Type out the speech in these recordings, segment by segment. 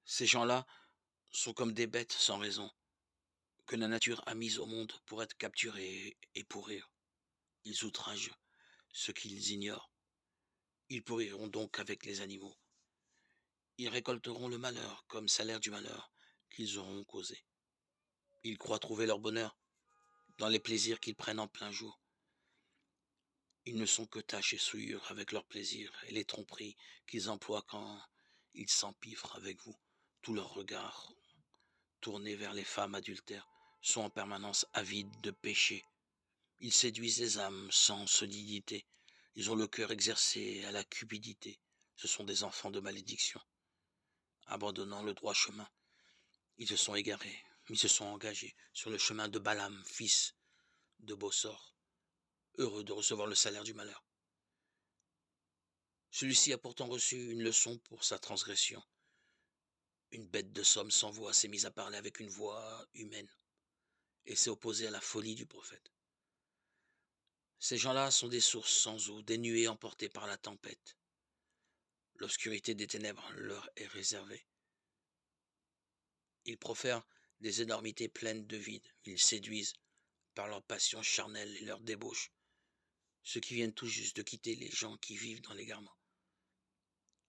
Ces gens-là sont comme des bêtes sans raison, que la nature a mises au monde pour être capturées et pourrir. Ils outragent ce qu'ils ignorent. Ils pourriront donc avec les animaux. Ils récolteront le malheur comme salaire du malheur qu'ils auront causé. Ils croient trouver leur bonheur dans les plaisirs qu'ils prennent en plein jour. Ils ne sont que taches et souillures avec leurs plaisirs et les tromperies qu'ils emploient quand ils s'empiffrent avec vous. Tous leurs regards, tournés vers les femmes adultères, sont en permanence avides de péché. Ils séduisent les âmes sans solidité. Ils ont le cœur exercé à la cupidité. Ce sont des enfants de malédiction. Abandonnant le droit chemin, ils se sont égarés. Ils se sont engagés sur le chemin de Balaam, fils de Bossor, heureux de recevoir le salaire du malheur. Celui-ci a pourtant reçu une leçon pour sa transgression. Une bête de somme sans voix s'est mise à parler avec une voix humaine et s'est opposée à la folie du prophète. Ces gens-là sont des sources sans eau, des nuées emportées par la tempête. L'obscurité des ténèbres leur est réservée. Ils profèrent des énormités pleines de vide. Ils séduisent par leur passion charnelle et leur débauche ceux qui viennent tout juste de quitter les gens qui vivent dans l'égarement.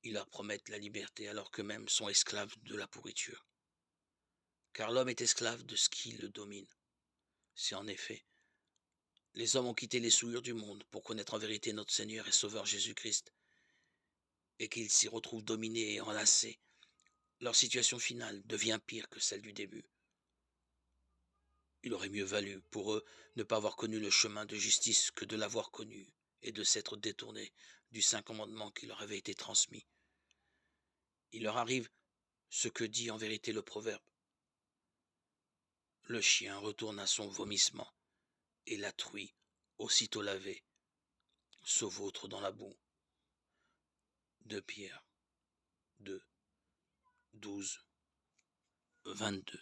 Ils leur promettent la liberté alors qu'eux-mêmes sont esclaves de la pourriture. Car l'homme est esclave de ce qui le domine. Si en effet, les hommes ont quitté les souillures du monde pour connaître en vérité notre Seigneur et Sauveur Jésus-Christ, et qu'ils s'y retrouvent dominés et enlacés, leur situation finale devient pire que celle du début. Il aurait mieux valu pour eux ne pas avoir connu le chemin de justice que de l'avoir connu et de s'être détournés du saint commandement qui leur avait été transmis. Il leur arrive ce que dit en vérité le proverbe. Le chien retourne à son vomissement, et la truie, aussitôt lavée, se vautre dans la boue. 2 Pierre 2, 12, 22.